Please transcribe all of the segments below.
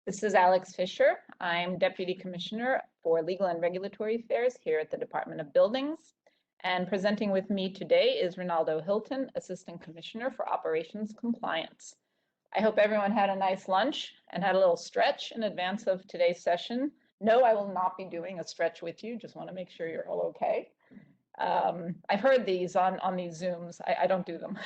This is Alex Fisher. I'm Deputy Commissioner for Legal and Regulatory Affairs here at the Department of Buildings. And presenting with me today is Ronaldo Hilton, Assistant Commissioner for Operations Compliance. I hope everyone had a nice lunch and had a little stretch in advance of today's session. No, I will not be doing a stretch with you. Just want to make sure you're all okay. I've heard these on these Zooms. I don't do them.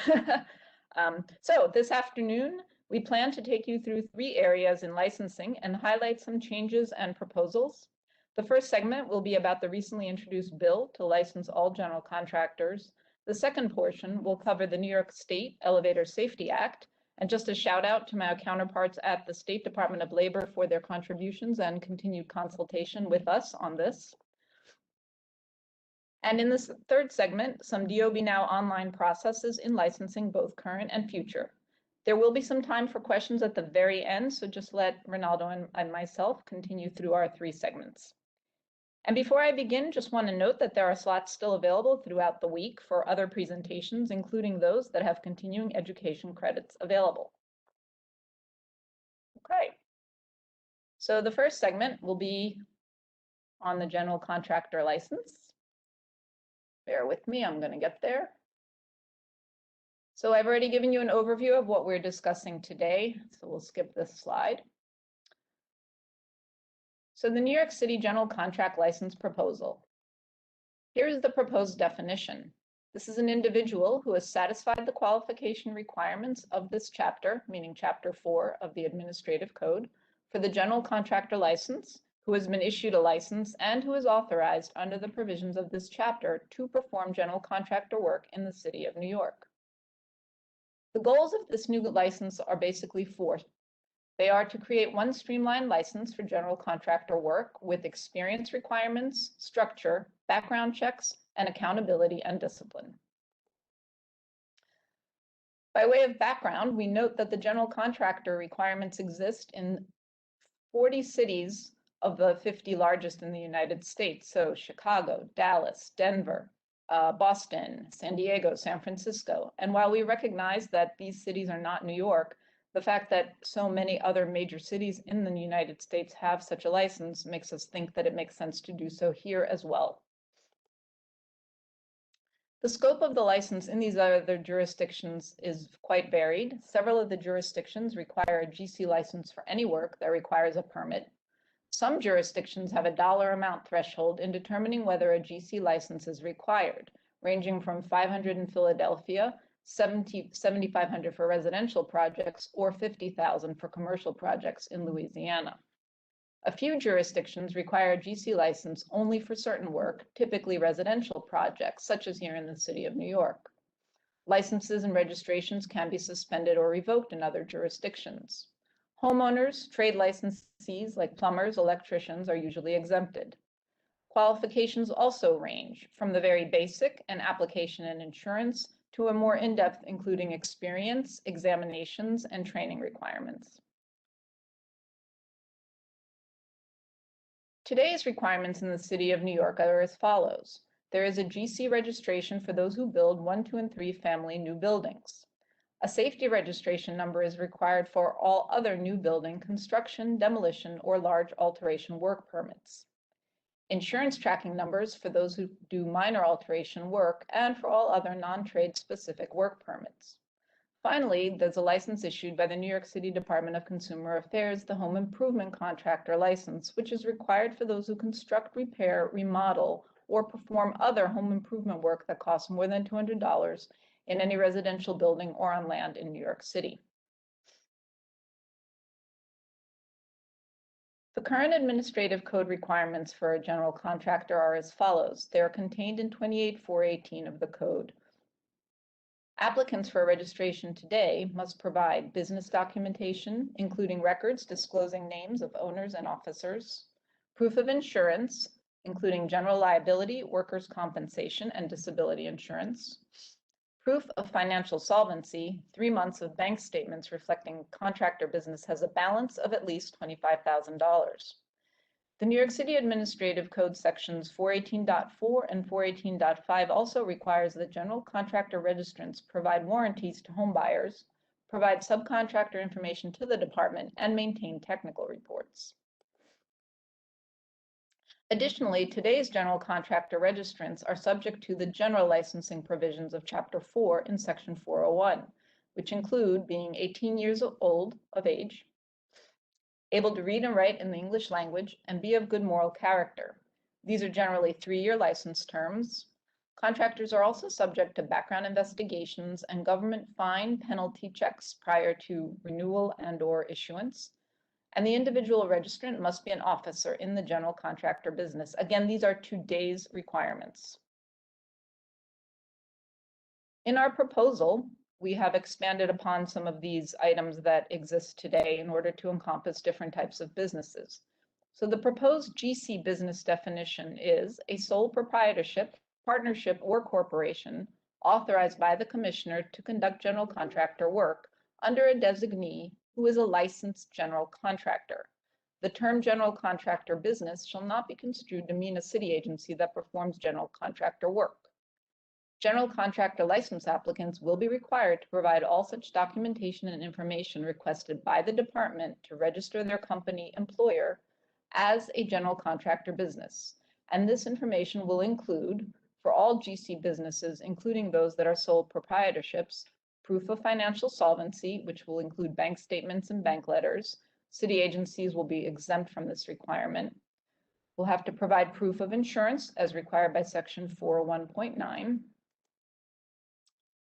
So this afternoon, we plan to take you through 3 areas in licensing and highlight some changes and proposals. The first segment will be about the recently introduced bill to license all general contractors. The second portion will cover the New York State Elevator Safety Act, and just a shout out to my counterparts at the State Department of Labor for their contributions and continued consultation with us on this. And in this third segment, some DOB Now online processes in licensing, both current and future. There will be some time for questions at the very end, so just let Ronaldo and myself continue through our 3 segments. And before I begin, just want to note that there are slots still available throughout the week for other presentations, including those that have continuing education credits available. Okay, so the first segment will be on the general contractor license. Bear with me, I'm going to get there. So I've already given you an overview of what we're discussing today, so we'll skip this slide. So the New York City General Contract License Proposal. Here is the proposed definition. This is an individual who has satisfied the qualification requirements of this chapter, meaning Chapter 4 of the Administrative Code, for the General Contractor License, who has been issued a license and who is authorized under the provisions of this chapter to perform general contractor work in the City of New York. The goals of this new license are basically 4. They are to create one streamlined license for general contractor work with experience requirements, structure, background checks, and accountability and discipline. By way of background, we note that the general contractor requirements exist in 40 cities of the 50 largest in the United States. So Chicago, Dallas, Denver, Boston, San Diego, San Francisco. And while we recognize that these cities are not New York, the fact that so many other major cities in the United States have such a license makes us think that it makes sense to do so here as well. The scope of the license in these other jurisdictions is quite varied. Several of the jurisdictions require a GC license for any work that requires a permit. Some jurisdictions have a dollar amount threshold in determining whether a GC license is required, ranging from $500 in Philadelphia, $7,500 for residential projects, or $50,000 for commercial projects in Louisiana. A few jurisdictions require a GC license only for certain work, typically residential projects, such as here in the City of New York. Licenses and registrations can be suspended or revoked in other jurisdictions. Homeowners, trade licensees like plumbers, electricians are usually exempted. Qualifications also range from the very basic and application and insurance to a more in-depth, including experience, examinations, and training requirements. Today's requirements in the City of New York are as follows. There is a GC registration for those who build 1, 2, and 3 family new buildings. A safety registration number is required for all other new building construction, demolition, or large alteration work permits. Insurance tracking numbers for those who do minor alteration work and for all other non-trade specific work permits. Finally, there's a license issued by the New York City Department of Consumer Affairs, the Home Improvement Contractor License, which is required for those who construct, repair, remodel, or perform other home improvement work that costs more than $200 in any residential building or on land in New York City. The current administrative code requirements for a general contractor are as follows. They are contained in 28.418 of the code. Applicants for registration today must provide business documentation, including records disclosing names of owners and officers, proof of insurance, including general liability, workers' compensation, and disability insurance, proof of financial solvency, 3 months of bank statements reflecting contractor business has a balance of at least $25,000. The New York City Administrative Code sections 418.4 and 418.5 also requires that general contractor registrants provide warranties to home buyers, provide subcontractor information to the department, and maintain technical reports. Additionally, today's general contractor registrants are subject to the general licensing provisions of Chapter 4 in Section 401, which include being 18 years old of age, able to read and write in the English language, and be of good moral character. These are generally 3-year license terms. Contractors are also subject to background investigations and government fine penalty checks prior to renewal and/or issuance. And the individual registrant must be an officer in the general contractor business. Again, these are today's requirements. In our proposal, we have expanded upon some of these items that exist today in order to encompass different types of businesses. So the proposed GC business definition is a sole proprietorship, partnership, or corporation authorized by the commissioner to conduct general contractor work under a designee who is a licensed general contractor. The term general contractor business shall not be construed to mean a city agency that performs general contractor work. General contractor license applicants will be required to provide all such documentation and information requested by the department to register their company employer as a general contractor business. And this information will include, for all GC businesses, including those that are sole proprietorships, proof of financial solvency, which will include bank statements and bank letters. City agencies will be exempt from this requirement. We'll have to provide proof of insurance as required by Section 401.9.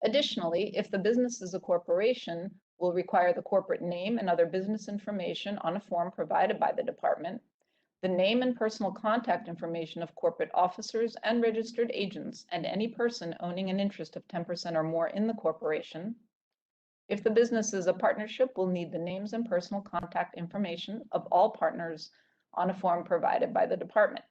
Additionally, if the business is a corporation, we'll require the corporate name and other business information on a form provided by the department, the name and personal contact information of corporate officers and registered agents and any person owning an interest of 10% or more in the corporation. If the business is a partnership, we'll need the names and personal contact information of all partners on a form provided by the department.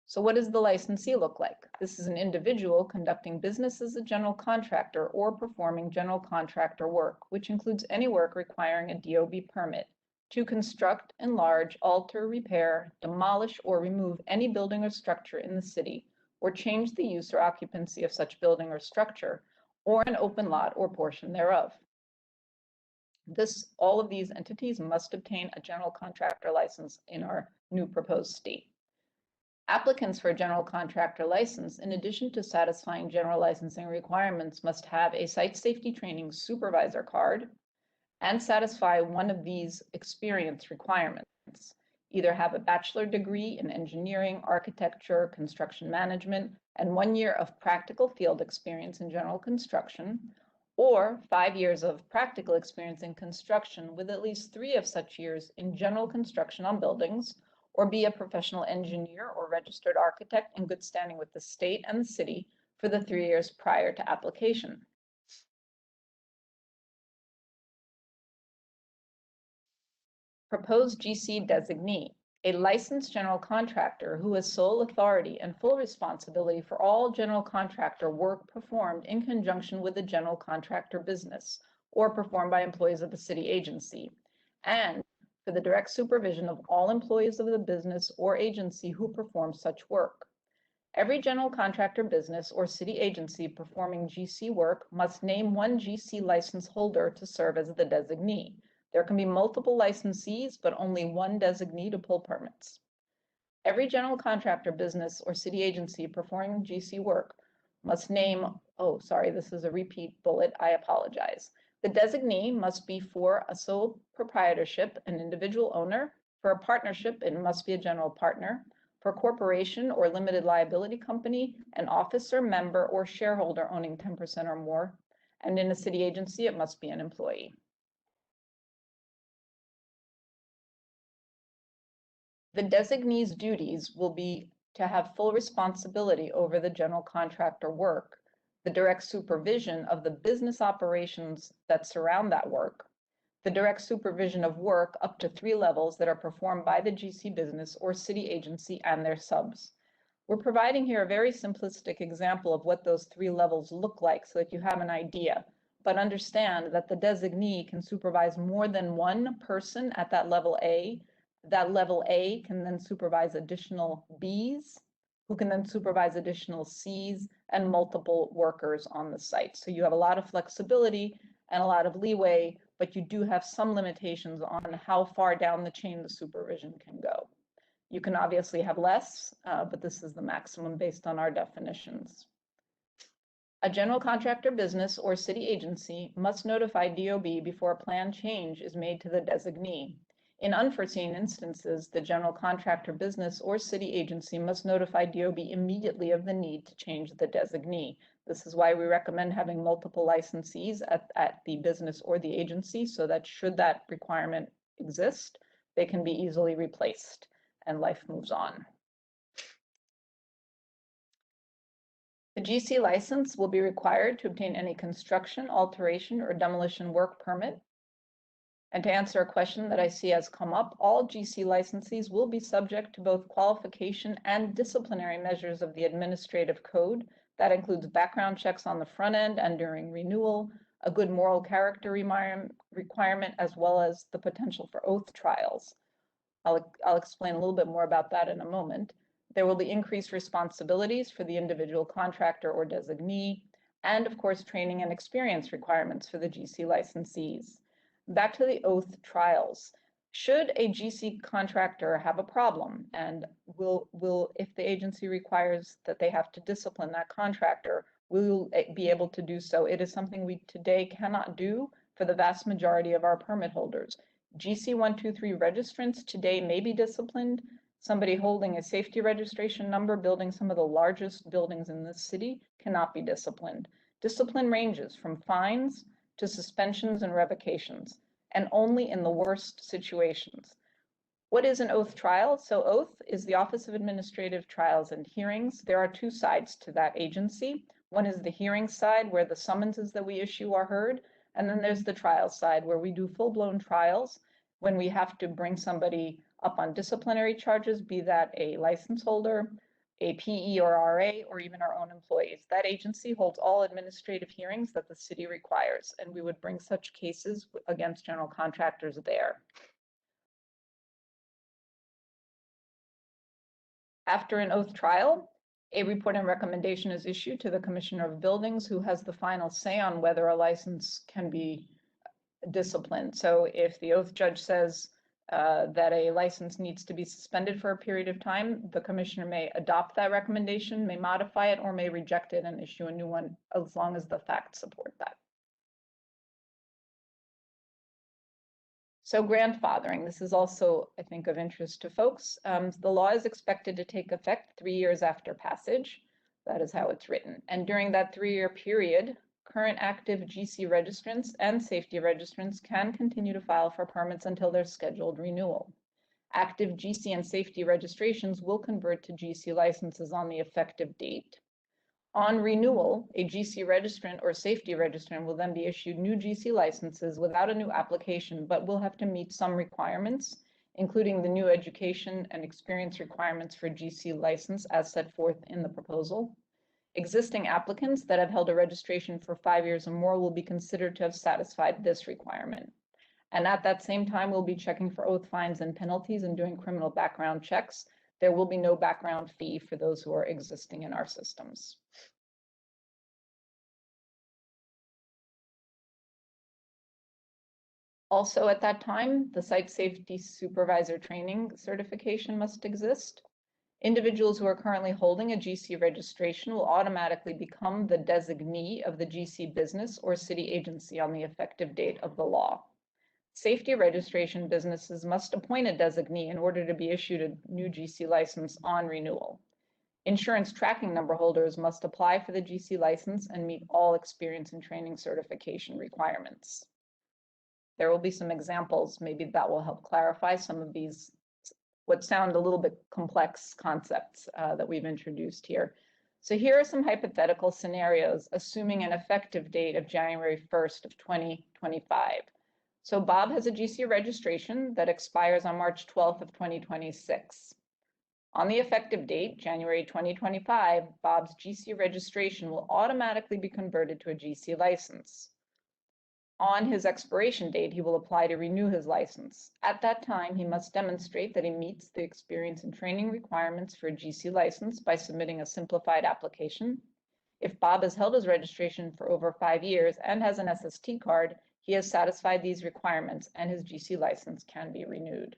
So what does the licensee look like? This is an individual conducting business as a general contractor or performing general contractor work, which includes any work requiring a DOB permit to construct, enlarge, alter, repair, demolish, or remove any building or structure in the city, or change the use or occupancy of such building or structure, or an open lot or portion thereof. All of these entities must obtain a general contractor license in our new proposed state. Applicants for a general contractor license, in addition to satisfying general licensing requirements, must have a site safety training supervisor card and satisfy one of these experience requirements. Either have a bachelor degree in engineering, architecture, construction management, and 1 year of practical field experience in general construction, or 5 years of practical experience in construction with at least 3 of such years in general construction on buildings, or be a professional engineer or registered architect in good standing with the state and the city for the 3 years prior to application. Proposed GC designee, a licensed general contractor who has sole authority and full responsibility for all general contractor work performed in conjunction with the general contractor business or performed by employees of the city agency, and for the direct supervision of all employees of the business or agency who perform such work. Every general contractor business or city agency performing GC work must name one GC license holder to serve as the designee. There can be multiple licensees, but only one designee to pull permits. Every general contractor business or city agency performing GC work must name, this is a repeat bullet, I apologize. The designee must be for a sole proprietorship, an individual owner. For a partnership, it must be a general partner. For a corporation or limited liability company, an officer, member, or shareholder owning 10% or more. And in a city agency, it must be an employee. The designee's duties will be to have full responsibility over the general contractor work, the direct supervision of the business operations that surround that work, the direct supervision of work up to 3 levels that are performed by the GC business or city agency and their subs. We're providing here a very simplistic example of what those 3 levels look like so that you have an idea, but understand that the designee can supervise more than one person at that level A. That level A can then supervise additional Bs, who can then supervise additional Cs and multiple workers on the site. So you have a lot of flexibility and a lot of leeway, but you do have some limitations on how far down the chain the supervision can go. You can obviously have less, but this is the maximum based on our definitions. A general contractor business or city agency must notify DOB before a plan change is made to the designee. In unforeseen instances, the general contractor business or city agency must notify DOB immediately of the need to change the designee. This is why we recommend having multiple licensees at the business or the agency, so that should that requirement exist, they can be easily replaced and life moves on. The GC license will be required to obtain any construction, alteration, or demolition work permit. And to answer a question that I see has come up, all GC licensees will be subject to both qualification and disciplinary measures of the administrative code. That includes background checks on the front end and during renewal, a good moral character requirement, as well as the potential for oath trials. I'll explain a little bit more about that in a moment. There will be increased responsibilities for the individual contractor or designee, and of course, training and experience requirements for the GC licensees. Back to the oath trials. Should a GC contractor have a problem, and if the agency requires that they have to discipline that contractor, we will be able to do so. It is something we today cannot do for the vast majority of our permit holders. GC 123 registrants today may be disciplined. Somebody holding a safety registration number, building some of the largest buildings in this city, cannot be disciplined. Discipline ranges from fines to suspensions and revocations, and only in the worst situations. What is an oath trial? So oath is the Office of Administrative Trials and Hearings. There are two sides to that agency. One is the hearing side, where the summonses that we issue are heard, and then there's the trial side, where we do full-blown trials when we have to bring somebody up on disciplinary charges, be that a license holder, a PE or RA, or even our own employees. That agency holds all administrative hearings that the city requires, and we would bring such cases against general contractors there. After an oath trial, a report and recommendation is issued to the Commissioner of Buildings, who has the final say on whether a license can be disciplined. So if the oath judge says that a license needs to be suspended for a period of time, the commissioner may adopt that recommendation, may modify it, or may reject it and issue a new one, as long as the facts support that. So grandfathering, this is also, I think, of interest to folks. The law is expected to take effect 3 years after passage. That is how it's written. And during that 3-year period, current active GC registrants and safety registrants can continue to file for permits until their scheduled renewal. Active GC and safety registrations will convert to GC licenses on the effective date. On renewal, a GC registrant or safety registrant will then be issued new GC licenses without a new application, but will have to meet some requirements, including the new education and experience requirements for GC license as set forth in the proposal. Existing applicants that have held a registration for 5 years or more will be considered to have satisfied this requirement. And at that same time, we'll be checking for oath fines and penalties and doing criminal background checks. There will be no background fee for those who are existing in our systems. Also at that time, the site safety supervisor training certification must exist. Individuals who are currently holding a GC registration will automatically become the designee of the GC business or city agency on the effective date of the law. Safety registration businesses must appoint a designee in order to be issued a new GC license on renewal. Insurance tracking number holders must apply for the GC license and meet all experience and training certification requirements. There will be some examples, maybe that will help clarify some of these what sound a little bit complex concepts that we've introduced here. So here are some hypothetical scenarios, assuming an effective date of January 1st of 2025. So Bob has a GC registration that expires on March 12th of 2026. On the effective date, January 2025, Bob's GC registration will automatically be converted to a GC license. On his expiration date, he will apply to renew his license. At that time, he must demonstrate that he meets the experience and training requirements for a GC license by submitting a simplified application. If Bob has held his registration for over 5 years and has an SST card, he has satisfied these requirements and his GC license can be renewed.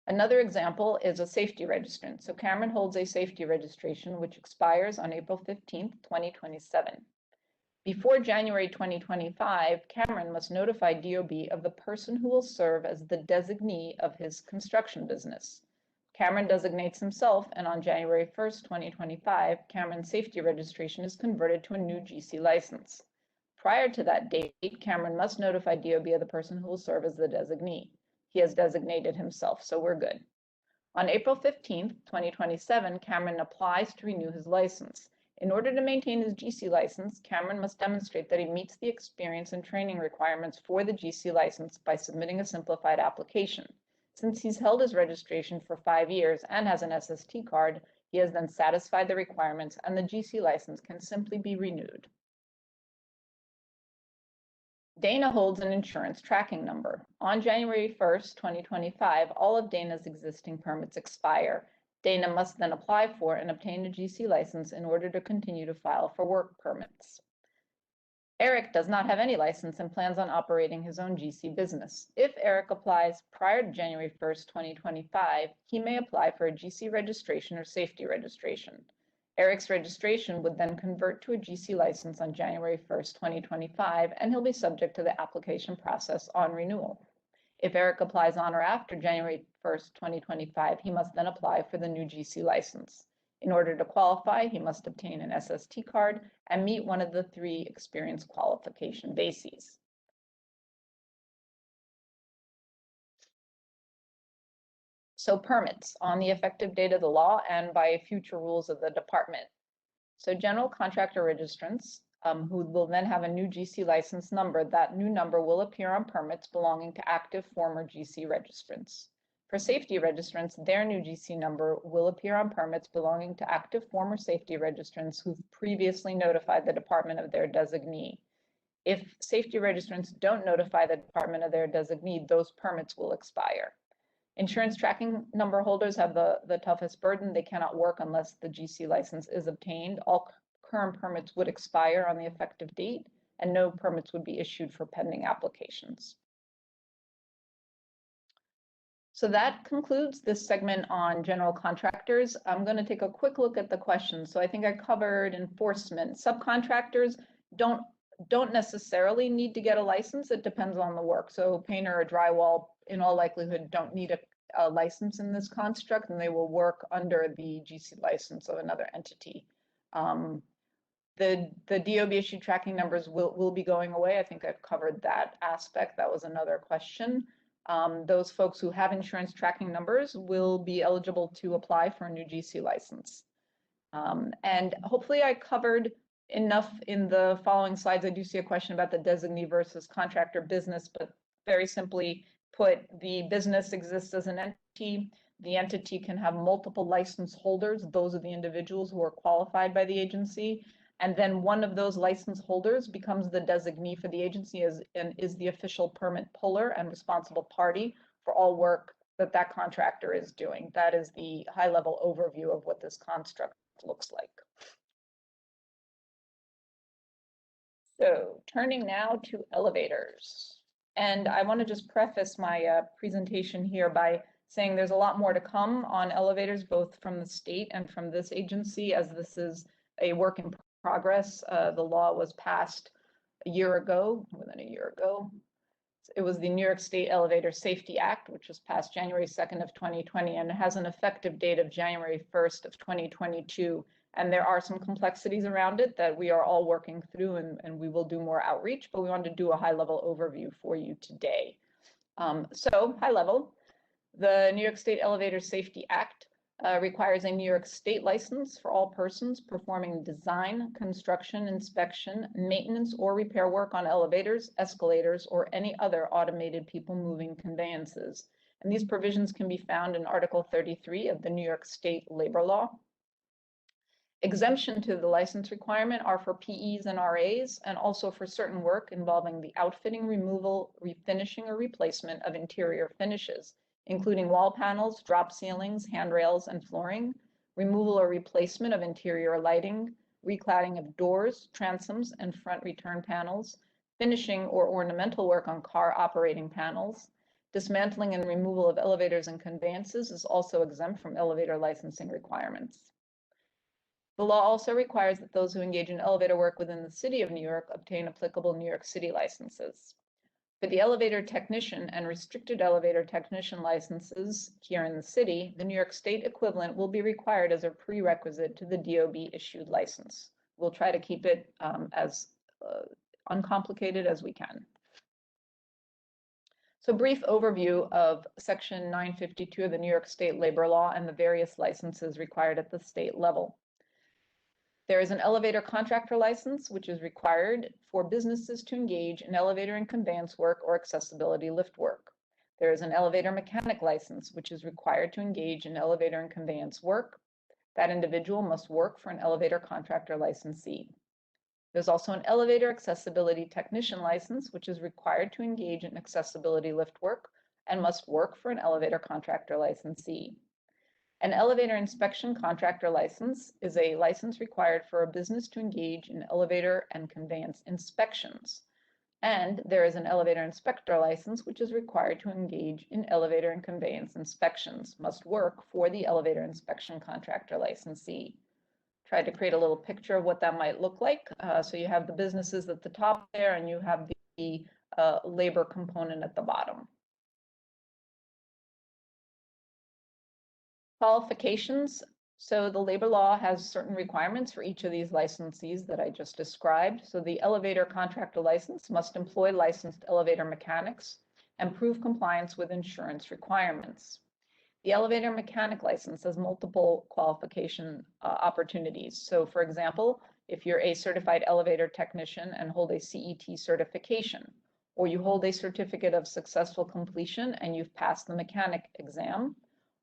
Another example is a safety registrant. So Cameron holds a safety registration which expires on April 15th, 2027. Before January 2025, Cameron must notify DOB of the person who will serve as the designee of his construction business. Cameron designates himself, and on January 1st, 2025, Cameron's safety registration is converted to a new GC license. Prior to that date, Cameron must notify DOB of the person who will serve as the designee. He has designated himself, so we're good. On April 15th, 2027, Cameron applies to renew his license. In order to maintain his GC license, Cameron must demonstrate that he meets the experience and training requirements for the GC license by submitting a simplified application. Since he's held his registration for 5 years and has an SST card, he has then satisfied the requirements and the GC license can simply be renewed. Dana holds an insurance tracking number. On January 1st, 2025, all of Dana's existing permits expire. Dana must then apply for and obtain a GC license in order to continue to file for work permits. Eric does not have any license and plans on operating his own GC business. If Eric applies prior to January 1st, 2025, he may apply for a GC registration or safety registration. Eric's registration would then convert to a GC license on January 1st, 2025, and he'll be subject to the application process on renewal. If Eric applies on or after January 1st, 2025, he must then apply for the new GC license. In order to qualify, he must obtain an SST card and meet one of the 3 experience qualification bases. So permits on the effective date of the law and by future rules of the department. So general contractor registrants who will then have a new GC license number, that new number will appear on permits belonging to active former GC registrants. For safety registrants, their new GC number will appear on permits belonging to active former safety registrants who've previously notified the department of their designee. If safety registrants don't notify the department of their designee, those permits will expire. Insurance tracking number holders have the toughest burden. They cannot work unless the GC license is obtained. All current permits would expire on the effective date, and no permits would be issued for pending applications. So that concludes this segment on general contractors. I'm going to take a quick look at the questions. So I think I covered enforcement. Subcontractors don't necessarily need to get a license. It depends on the work. So painter or drywall, in all likelihood, don't need a license in this construct, and they will work under the GC license of another entity. The DOB issued tracking numbers will be going away. I think I've covered that aspect. That was another question. Those folks who have insurance tracking numbers will be eligible to apply for a new GC license. And hopefully I covered enough in the following slides. I do see a question about the designee versus contractor business, but very simply put, the business exists as an entity. The entity can have multiple license holders. Those are the individuals who are qualified by the agency. And then one of those license holders becomes the designee for the agency and is the official permit puller and responsible party for all work that contractor is doing. That is the high-level overview of what this construct looks like. So turning now to elevators. And I want to just preface my presentation here by saying there's a lot more to come on elevators, both from the state and from this agency, as this is a work in progress. The law was passed more than a year ago. It was the New York State Elevator Safety Act, which was passed January 2nd of 2020, and it has an effective date of January 1st of 2022. And there are some complexities around it that we are all working through, and we will do more outreach, but we wanted to do a high-level overview for you today. So high level, the New York State Elevator Safety Act requires a New York State license for all persons performing design, construction, inspection, maintenance, or repair work on elevators, escalators, or any other automated people-moving conveyances. And these provisions can be found in Article 33 of the New York State Labor Law. Exemption to the license requirement are for PEs and RAs, and also for certain work involving the outfitting, removal, refinishing, or replacement of interior finishes, including wall panels, drop ceilings, handrails, and flooring, removal or replacement of interior lighting, recladding of doors, transoms, and front return panels, finishing or ornamental work on car operating panels. Dismantling and removal of elevators and conveyances is also exempt from elevator licensing requirements. The law also requires that those who engage in elevator work within the city of New York obtain applicable New York City licenses. For the elevator technician and restricted elevator technician licenses here in the city, the New York State equivalent will be required as a prerequisite to the DOB issued license. We'll try to keep it as uncomplicated as we can. So brief overview of Section 952 of the New York State Labor Law and the various licenses required at the state level. There is an elevator contractor license, which is required for businesses to engage in elevator and conveyance work or accessibility lift work. There is an elevator mechanic license, which is required to engage in elevator and conveyance work. That individual must work for an elevator contractor licensee. There's also an elevator accessibility technician license, which is required to engage in accessibility lift work and must work for an elevator contractor licensee. An elevator inspection contractor license is a license required for a business to engage in elevator and conveyance inspections. And there is an elevator inspector license, which is required to engage in elevator and conveyance inspections, must work for the elevator inspection contractor licensee. Tried to create a little picture of what that might look like. So you have the businesses at the top there, and you have the labor component at the bottom. Qualifications. So the labor law has certain requirements for each of these licensees that I just described. So the elevator contractor license must employ licensed elevator mechanics and prove compliance with insurance requirements. The elevator mechanic license has multiple qualification opportunities. So for example, if you're a certified elevator technician and hold a CET certification, or you hold a certificate of successful completion and you've passed the mechanic exam,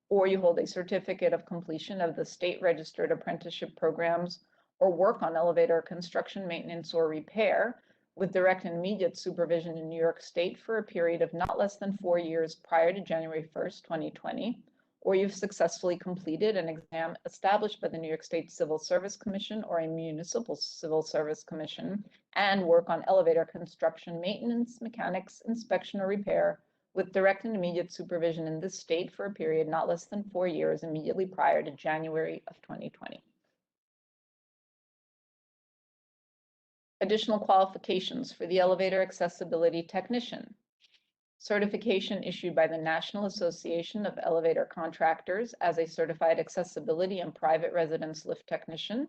or you hold a certificate of completion of the state registered apprenticeship programs, or work on elevator construction, maintenance, or repair with direct and immediate supervision in New York State for a period of not less than 4 years prior to January 1st, 2020, or you've successfully completed an exam established by the New York State Civil Service Commission or a municipal civil service commission, and work on elevator construction, maintenance, mechanics, inspection, or repair with direct and immediate supervision in this state for a period not less than 4 years immediately prior to January of 2020. Additional qualifications for the elevator accessibility technician. Certification issued by the National Association of Elevator Contractors as a certified accessibility and private residence lift technician,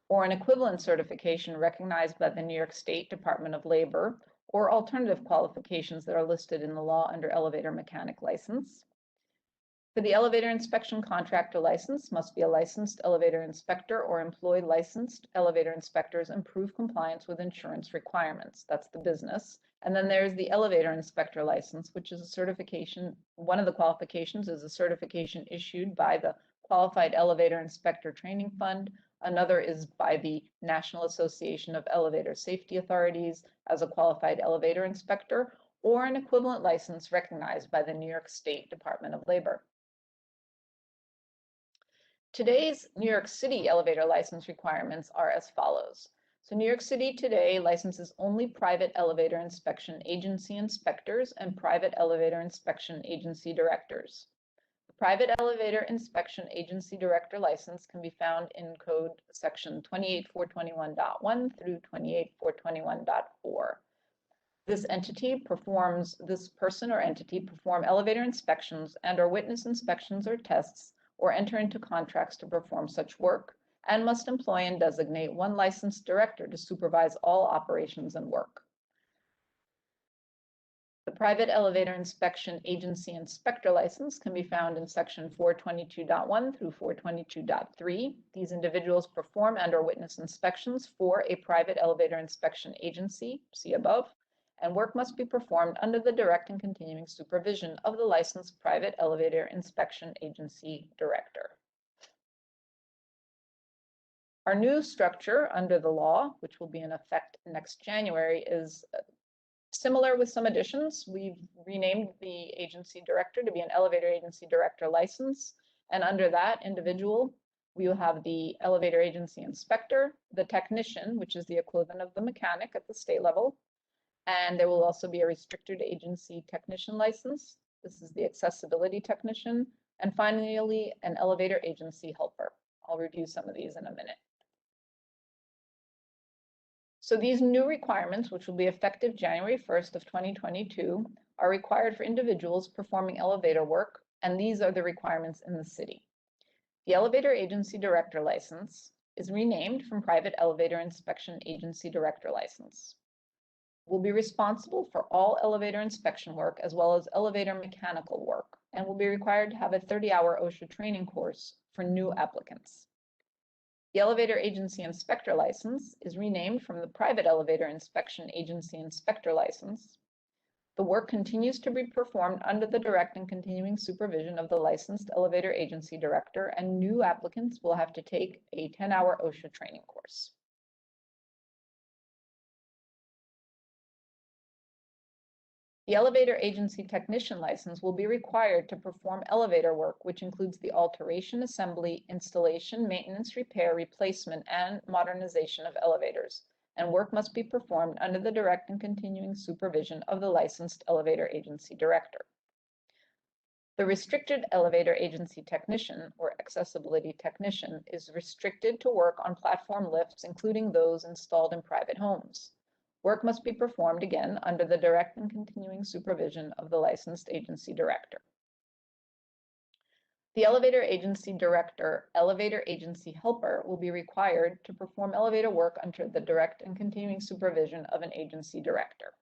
or an equivalent certification recognized by the New York State Department of Labor, or alternative qualifications that are listed in the law under elevator mechanic license. For the elevator inspection contractor license, must be a licensed elevator inspector or employ licensed elevator inspectors and prove compliance with insurance requirements. That's the business. And then there's the elevator inspector license, which is a certification. One of the qualifications is a certification issued by the Qualified Elevator Inspector Training Fund. Another is by the National Association of Elevator Safety Authorities as a qualified elevator inspector, or an equivalent license recognized by the New York State Department of Labor. Today's New York City elevator license requirements are as follows. So New York City today licenses only private elevator inspection agency inspectors and private elevator inspection agency directors. The private elevator inspection agency director license can be found in code section 28421.1 through 28421.4. This person or entity perform elevator inspections and or witness inspections or tests or enter into contracts to perform such work, and must employ and designate one licensed director to supervise all operations and work. The private elevator inspection agency inspector license can be found in section 422.1 through 422.3. These individuals perform and or witness inspections for a private elevator inspection agency, see above, and work must be performed under the direct and continuing supervision of the licensed private elevator inspection agency director. Our new structure under the law, which will be in effect next January, is similar with some additions. We've renamed the agency director to be an elevator agency director license. And under that individual, we will have the elevator agency inspector, the technician, which is the equivalent of the mechanic at the state level. And there will also be a restricted agency technician license. This is the accessibility technician. And finally, an elevator agency helper. I'll review some of these in a minute. So these new requirements, which will be effective January 1st of 2022, are required for individuals performing elevator work, and these are the requirements in the city. The elevator agency director license is renamed from private elevator inspection agency director license. Will be responsible for all elevator inspection work as well as elevator mechanical work, and will be required to have a 30-hour OSHA training course for new applicants. The elevator agency inspector license is renamed from the private elevator inspection agency inspector license. The work continues to be performed under the direct and continuing supervision of the licensed elevator agency director, and new applicants will have to take a 10-hour OSHA training course. The elevator agency technician license will be required to perform elevator work, which includes the alteration, assembly, installation, maintenance, repair, replacement, and modernization of elevators, and work must be performed under the direct and continuing supervision of the licensed elevator agency director. The restricted elevator agency technician, or accessibility technician, is restricted to work on platform lifts, including those installed in private homes. Work must be performed again under the direct and continuing supervision of the licensed agency director. The elevator agency director, elevator agency helper will be required to perform elevator work under the direct and continuing supervision of an agency director.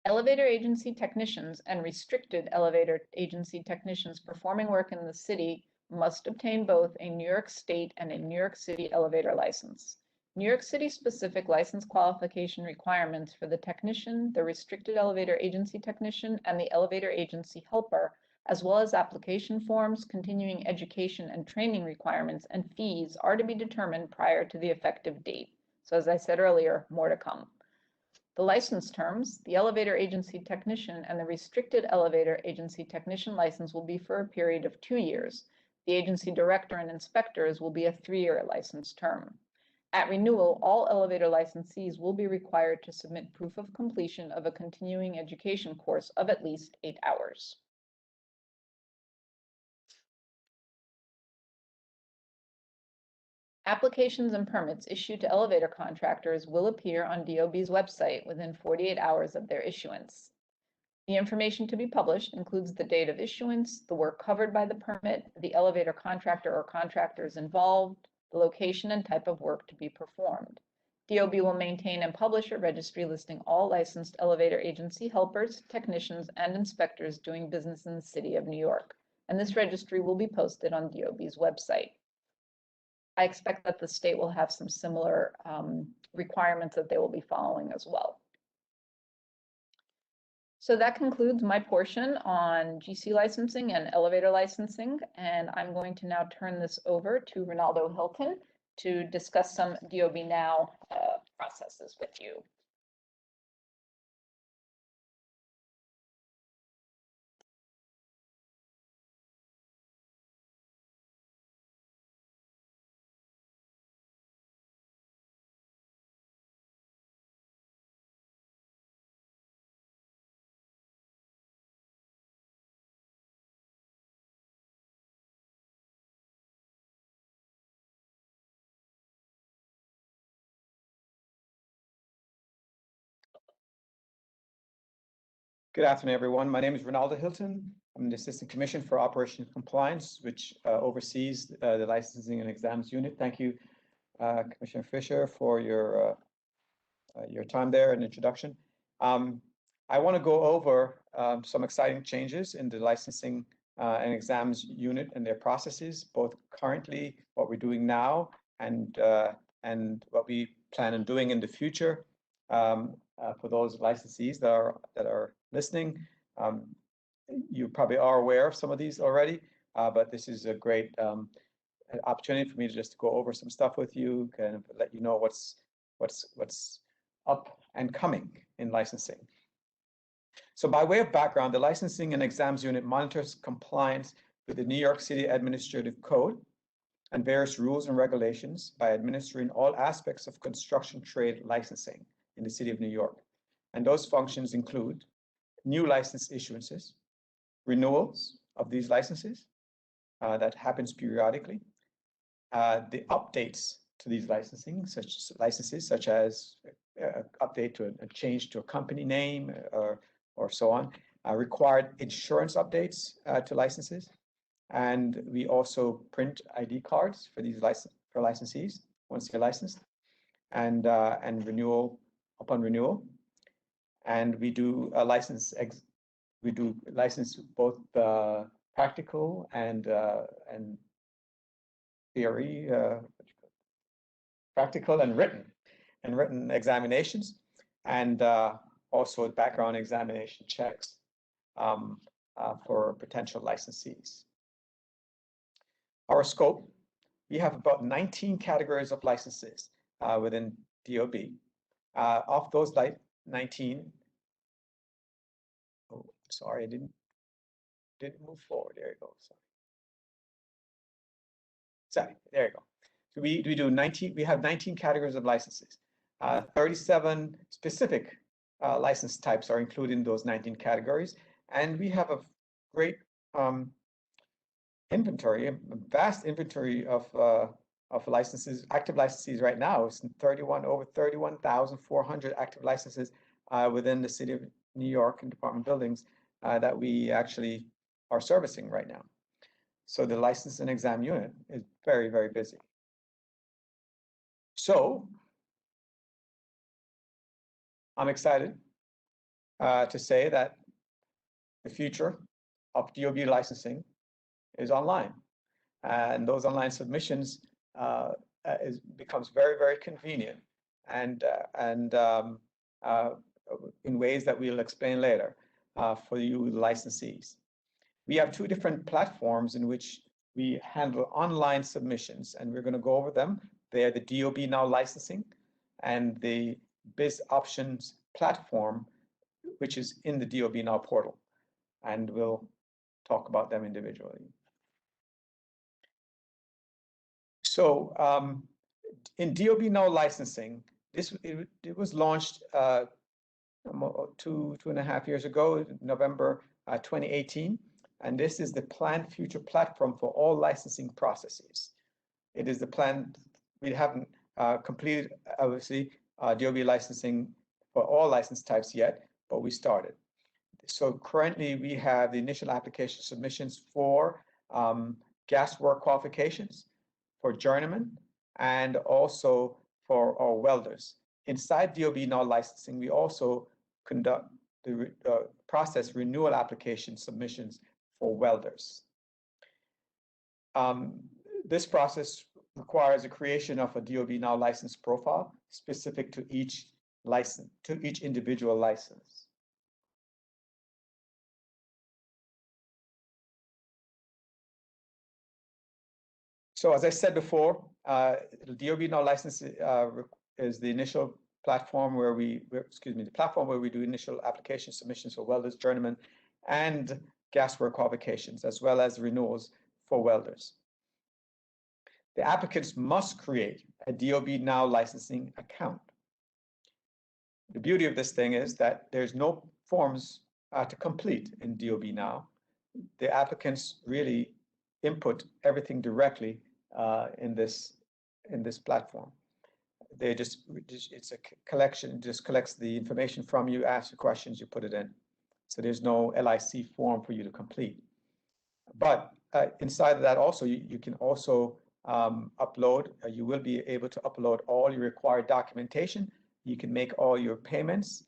Elevator agency technicians and restricted elevator agency technicians performing work in the city must obtain both a New York State and a New York City elevator license. New York City specific license qualification requirements for the technician, the restricted elevator agency technician, and the elevator agency helper, as well as application forms, continuing education and training requirements, and fees are to be determined prior to the effective date. So as I said earlier, more to come. The license terms, the elevator agency technician and the restricted elevator agency technician license will be for a period of 2 years. The agency director and inspectors will be a 3-year license term. At renewal, all elevator licensees will be required to submit proof of completion of a continuing education course of at least 8 hours. Applications and permits issued to elevator contractors will appear on DOB's website within 48 hours of their issuance. The information to be published includes the date of issuance, the work covered by the permit, the elevator contractor or contractors involved, the location and type of work to be performed. DOB will maintain and publish a registry listing all licensed elevator agency helpers, technicians, and inspectors doing business in the city of New York, and this registry will be posted on DOB's website. I expect that the state will have some similar requirements that they will be following as well. So that concludes my portion on GC licensing and elevator licensing, and I'm going to now turn this over to Ronaldo Hilton to discuss some DOB Now processes with you. Good afternoon, everyone. My name is Ronaldo Hilton. I'm the Assistant Commissioner for Operation and Compliance, which oversees the Licensing and Exams Unit. Thank you, Commissioner Fisher, for your time there and introduction. I want to go over some exciting changes in the Licensing and Exams Unit and their processes, both currently, what we're doing now, and what we plan on doing in the future. For those licensees that are listening, you probably are aware of some of these already, but this is a great an opportunity for me to just go over some stuff with you, kind of let you know what's up and coming in licensing. So by way of background, the Licensing and Exams Unit monitors compliance with the New York City Administrative Code and various rules and regulations by administering all aspects of construction trade licensing in the City of New York. And those functions include new license issuances, renewals of these licenses that happens periodically, the updates to these licenses, such as update to a change to a company name or so on, required insurance updates to licenses, and we also print ID cards for these licensees once they're licensed, and renewal upon renewal, and we do a license both practical and theory, practical and written examinations, and also background examination checks for potential licensees. Our scope, we have about 19 categories of licenses within DOB. Of those 19, oh, sorry, I didn't move forward. There you go. Sorry, there you go. So we do 19. We have 19 categories of licenses. 37 specific license types are included in those 19 categories, and we have a great inventory, a vast inventory of licenses, active licenses right now. It's over 31,400 active licenses within the City of New York and department buildings that we actually are servicing right now. So the license and exam unit is very, very busy. So I'm excited to say that the future of DOB licensing is online, and those online submissions becomes very, very convenient, and in ways that we'll explain later for you licensees. We have two different platforms in which we handle online submissions, and we're going to go over them. They are the DOB Now Licensing and the Biz Options platform, which is in the DOB Now portal, and we'll talk about them individually. So in DOB Now Licensing, it was launched 2.5 years ago, November 2018, and this is the planned future platform for all licensing processes. It is the plan. We haven't completed, obviously, DOB licensing for all license types yet, but we started. So currently we have the initial application submissions for gas work qualifications, for journeymen, and also for our welders. Inside DOB Now Licensing, we also conduct the process renewal application submissions for welders. This process requires a creation of a DOB Now license profile specific to each license, to each individual license. So as I said before, the DOB Now license is the initial platform where the platform where we do initial application submissions for welders, journeymen, and gas work qualifications, as well as renewals for welders. The applicants must create a DOB Now licensing account. The beauty of this thing is that there's no forms to complete in DOB Now. The applicants really input everything directly in this platform. They it's a collection, just collects the information from you, asks you questions, you put it in. So there's no LIC form for you to complete. But inside of that also, you can also upload, you will be able to upload all your required documentation. You can make all your payments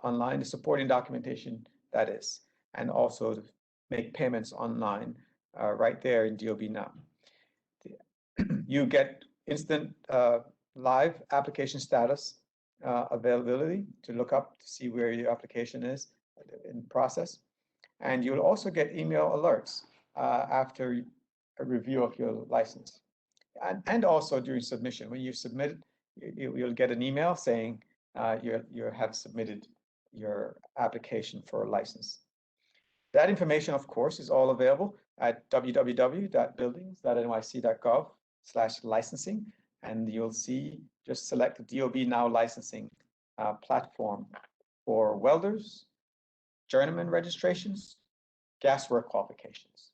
online, the supporting documentation that is, and also make payments online right there in DOB Now. You get instant live application status availability to look up to see where your application is in process. And you'll also get email alerts after a review of your license. And also during submission, when you submit, you'll get an email saying you have submitted your application for a license. That information, of course, is all available at www.buildings.nyc.gov/licensing, and you'll see, just select the DOB Now licensing platform for welders, journeyman registrations, gaswork qualifications.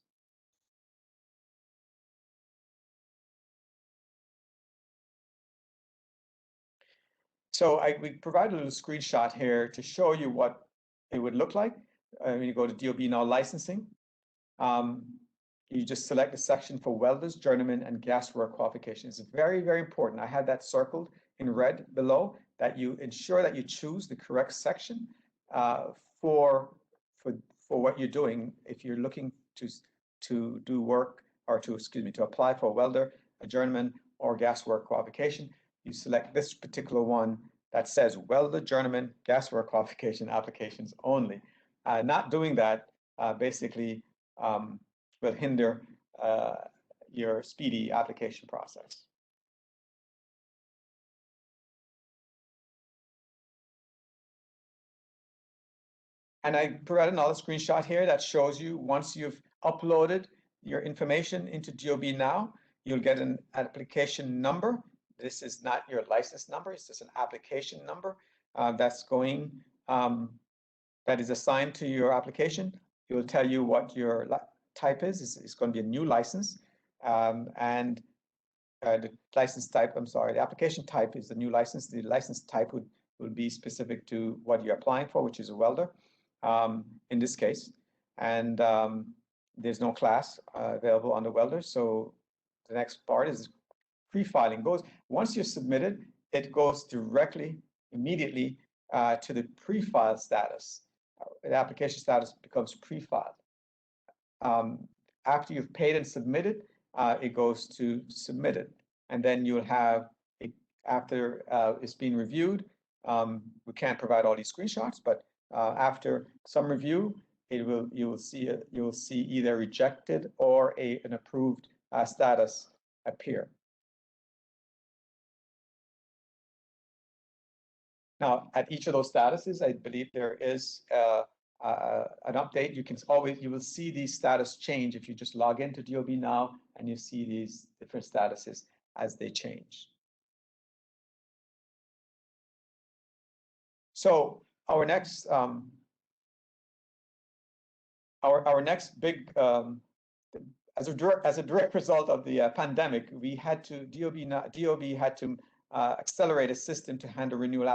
So we provide a little screenshot here to show you what it would look like. When you go to DOB Now licensing, you just select the section for welders, journeyman, and gaswork qualifications. It's very, very important. I had that circled in red below, that you ensure that you choose the correct section for what you're doing. If you're looking to do work, or to apply for a welder, a journeyman, or gaswork qualification, you select this particular one that says welder, journeyman, gaswork qualification applications only. Not doing that basically will hinder your speedy application process. And I provided another screenshot here that shows you, once you've uploaded your information into DOB Now, you'll get an application number. This is not your license number, it's just an application number that is assigned to your application. It will tell you what your type is. It's going to be a new license. The license type, the application type is the new license. The license type would be specific to what you're applying for, which is a welder in this case. And there's no class available on the welder. So the next part is pre-filing. Once you're submitted, it goes directly, immediately to the pre-file status. The application status becomes pre-filed. After you've paid and submitted, it goes to submitted. And then you'll have, after it's been reviewed, we can't provide all these screenshots, but after some review, you will see either rejected or an approved status appear. Now, at each of those statuses, I believe there is an update. You will see these status change if you just log into DOB Now, and you see these different statuses as they change. So our next big as a direct result of the pandemic, DOB had to accelerate a system to handle renewal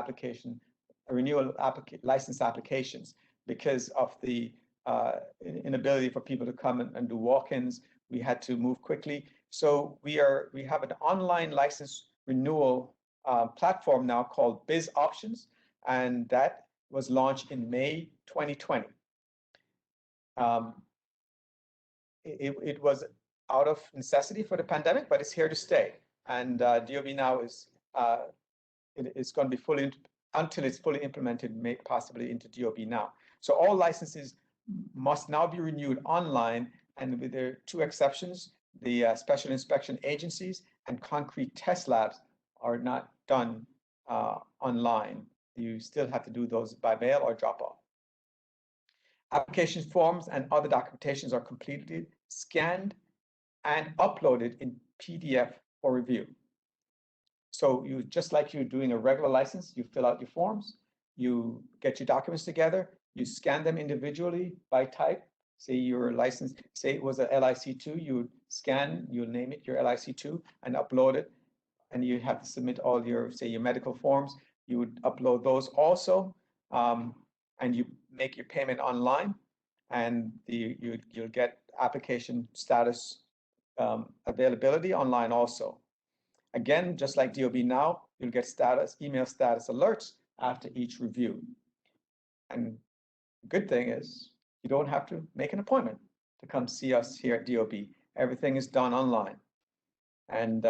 license applications, because of the inability for people to come and do walk-ins. We had to move quickly. So we have an online license renewal platform now called Biz Options, and that was launched in May 2020. It was out of necessity for the pandemic, but it's here to stay. And DOB Now is going to be until it's fully implemented, possibly into DOB Now. So all licenses must now be renewed online, and with the two exceptions, the special inspection agencies and concrete test labs are not done online. You still have to do those by mail or drop off. Application forms and other documentations are completed, scanned, and uploaded in PDF for review. So just like you're doing a regular license, you fill out your forms, you get your documents together, you scan them individually by type. Say your license, say it was a LIC2, you would scan, you'll name it your LIC2 and upload it. And you have to submit all your, say, your medical forms. You would upload those also, and you make your payment online, and you'll get application status availability online also. Again, just like DOB Now, you'll get email status alerts after each review. And the good thing is, you don't have to make an appointment to come see us here at DOB. Everything is done online. And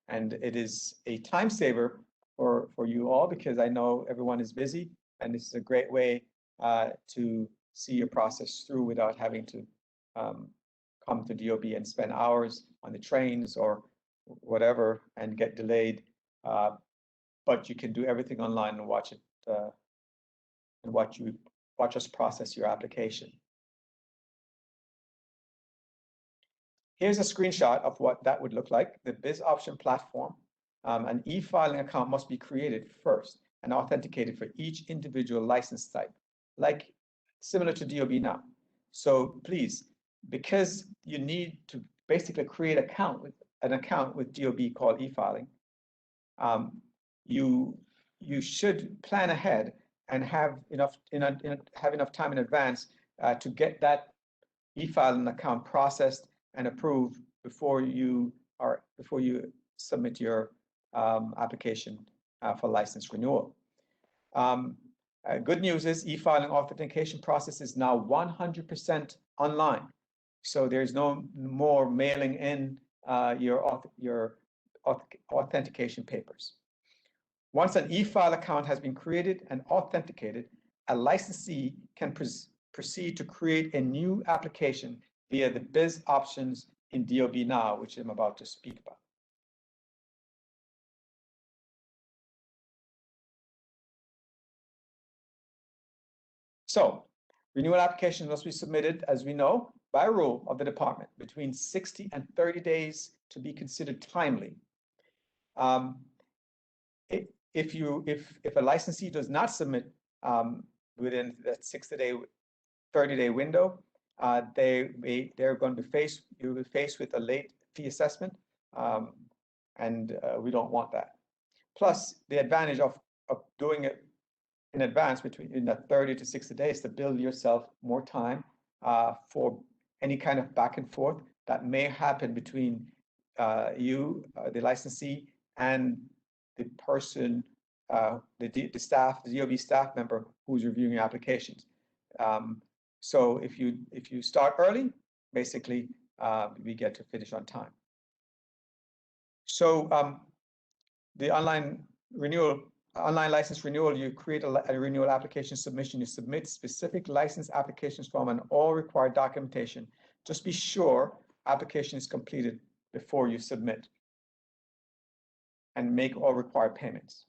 it is a time saver for you all, because I know everyone is busy, and this is a great way to see your process through without having to come to DOB and spend hours on the trains or whatever and get delayed. But you can do everything online and watch it and watch us process your application. Here's a screenshot of what that would look like. The Biz Option platform. An e-filing account must be created first and authenticated for each individual license type, like similar to DOB now. So please, because you need to basically create an account with DOB called e-filing, you should plan ahead and have enough time in advance to get that e-filing account processed and approved before you submit your application for license renewal. Good news is e-filing authentication process is now 100% online. So there's no more mailing in your authentication papers. Once an e-file account has been created and authenticated, a licensee can proceed to create a new application via the Biz options in DOB Now, which I'm about to speak about. So, renewal applications must be submitted, as we know, by rule of the department, between 60 and 30 days to be considered timely. If a licensee does not submit within that 30-day window, they're going to you'll be faced with a late fee assessment, and we don't want that. Plus, the advantage of doing it in advance in that 30 to 60 days to build yourself more time for any kind of back and forth that may happen between you, the licensee, and the person, the DOB staff member who's reviewing your applications. So if you start early, basically we get to finish on time. So the online license renewal, you create a renewal application submission. You submit specific license applications form and all required documentation. Just be sure application is completed before you submit, and make all required payments.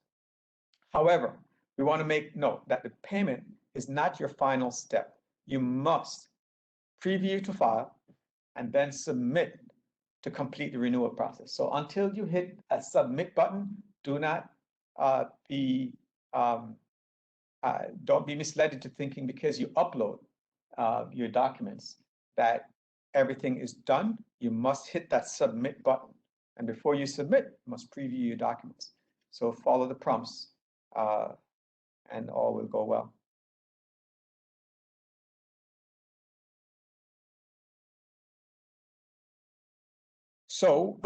However, we want to make note that the payment is not your final step. You must preview to file and then submit to complete the renewal process. So until you hit a submit button, do not don't be misled into thinking because you upload your documents that everything is done. You must hit that submit button. And before you submit, you must preview your documents. So follow the prompts and all will go well. So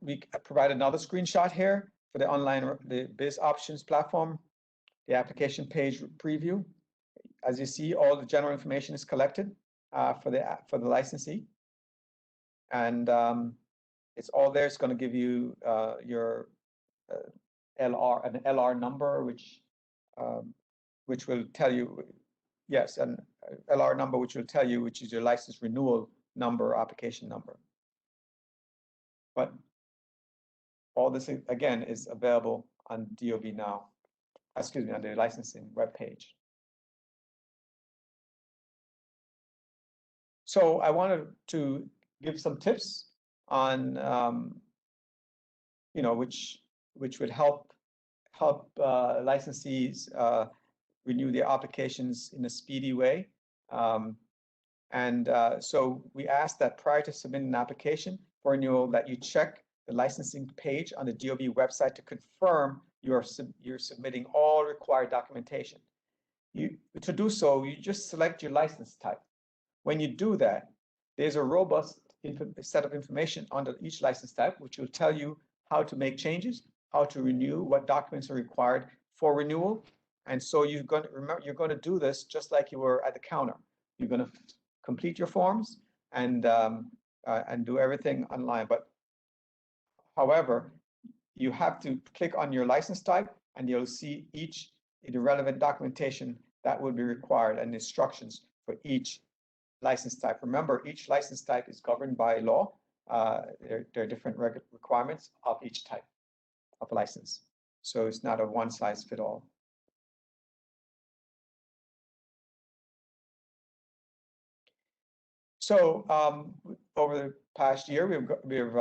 we provide another screenshot here for the Biz Options platform, the application page preview. As you see, all the general information is collected for the licensee, and it's all there. It's going to give you your an LR number, which will tell you, yes, an LR number which will tell you which is your license renewal number, application number. But all this again is available on DOB Now, excuse me, on the licensing webpage. So I wanted to give some tips on which would help licensees renew their applications in a speedy way. So we ask that prior to submitting an application for renewal, that you check the licensing page on the DOB website to confirm you're submitting all required documentation. To do so, you just select your license type. When you do that, there's a robust set of information under each license type, which will tell you how to make changes, how to renew, what documents are required for renewal. And so you're going to do this just like you were at the counter. You're going to complete your forms and do everything online. But however, you have to click on your license type, and you'll see the relevant documentation that will be required and instructions for each license type. Remember, each license type is governed by law. There are different requirements of each type of license. So it's not a one-size-fits-all. So over the past year, we've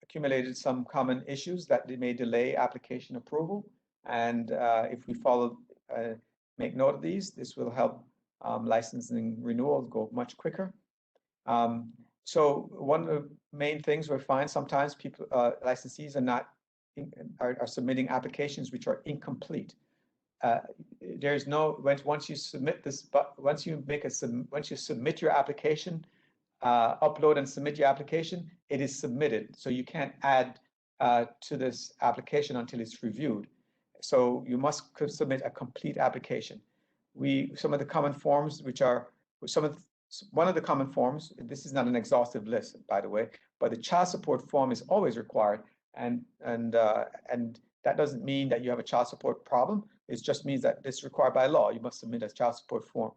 accumulated some common issues that may delay application approval. And if we make note of these, this will help licensing renewals go much quicker. So one of the main things we find sometimes people, licensees are submitting applications which are incomplete. There's no, once you submit this, but once you submit your application, upload and submit your application, it is submitted. So you can't add to this application until it's reviewed. So you must submit a complete application. Some of the common forms, one of the common forms, this is not an exhaustive list, by the way, but the child support form is always required. And that doesn't mean that you have a child support problem. It just means that it's required by law. You must submit a child support form.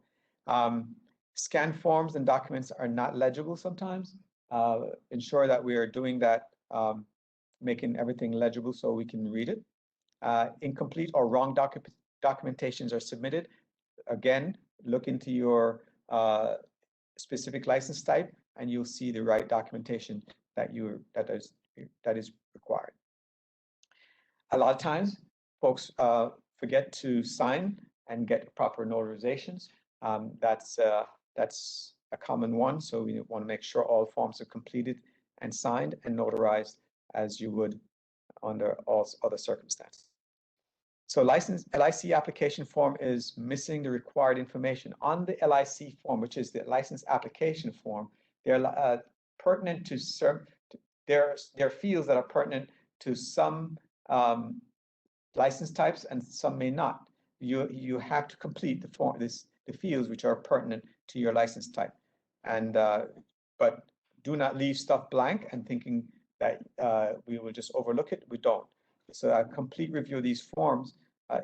Scanned forms and documents are not legible sometimes. Ensure that we are doing that, making everything legible so we can read it. Incomplete or wrong documentations are submitted. Again, look into your specific license type, and you'll see the right documentation that is required. A lot of times, folks forget to sign and get proper notarizations. That's a common one. So we want to make sure all forms are completed and signed and notarized as you would under all other circumstances. So LIC application form is missing the required information. On the LIC form, which is the license application form, they're pertinent to there are fields that are pertinent to some license types and some may not. You have to complete the fields which are pertinent to your license type, and but do not leave stuff blank and thinking that we will just overlook it. We don't. So a complete review of these forms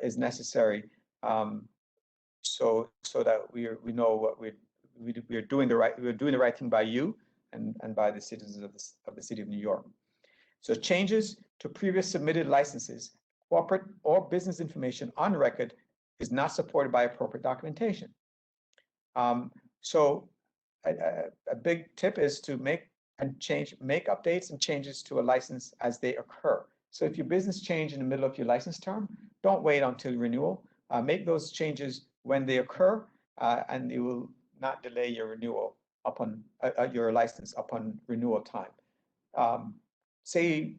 is necessary, so that we know what we're doing the right thing by you and by the citizens of the city of New York. So changes to previous submitted licenses, corporate or business information on record is not supported by appropriate documentation. So a big tip is to make updates and changes to a license as they occur. So if your business change in the middle of your license term, don't wait until renewal. Make those changes when they occur, and it will not delay your renewal upon your license upon renewal time. Say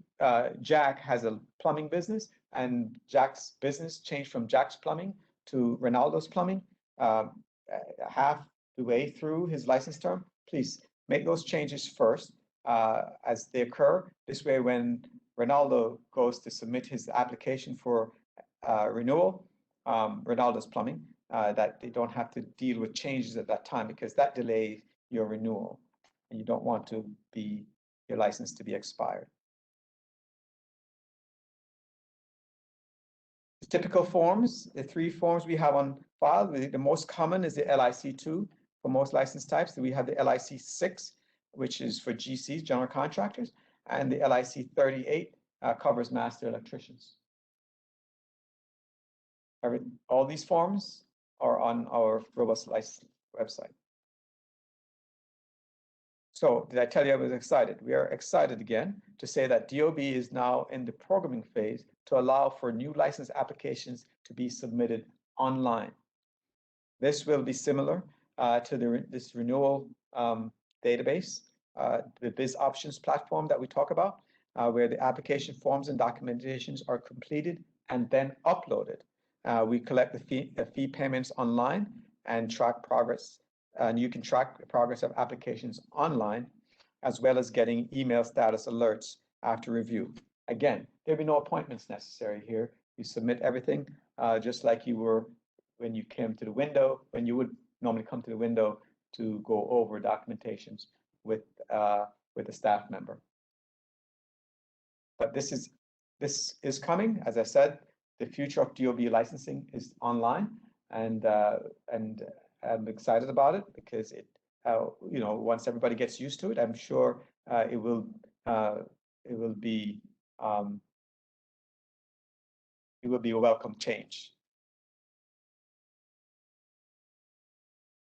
Jack has a plumbing business and Jack's business changed from Jack's Plumbing to Ronaldo's Plumbing half the way through his license term. Please make those changes first as they occur. This way, when Ronaldo goes to submit his application for renewal, Ronaldo's Plumbing, that they don't have to deal with changes at that time, because that delays your renewal and you don't want your license to be expired. The typical forms, the 3 forms we have on file, the most common is the LIC2 for most license types. We have the LIC6, which is for GCs, general contractors, and the LIC38 covers master electricians. All these forms are on our robust license website. So did I tell you I was excited? We are excited again to say that DOB is now in the programming phase to allow for new license applications to be submitted online. This will be similar to this renewal database, the Biz Options platform that we talk about, where the application forms and documentations are completed and then uploaded. We collect the fee payments online and track progress. And you can track the progress of applications online, as well as getting email status alerts after review. Again, there'll be no appointments necessary here. You submit everything just like you were when you came to the window, when you would normally come to the window to go over documentations with a staff member. But this is coming. As I said, the future of DOB licensing is online, and I'm excited about it because it you know, once everybody gets used to it, I'm sure it will be a welcome change.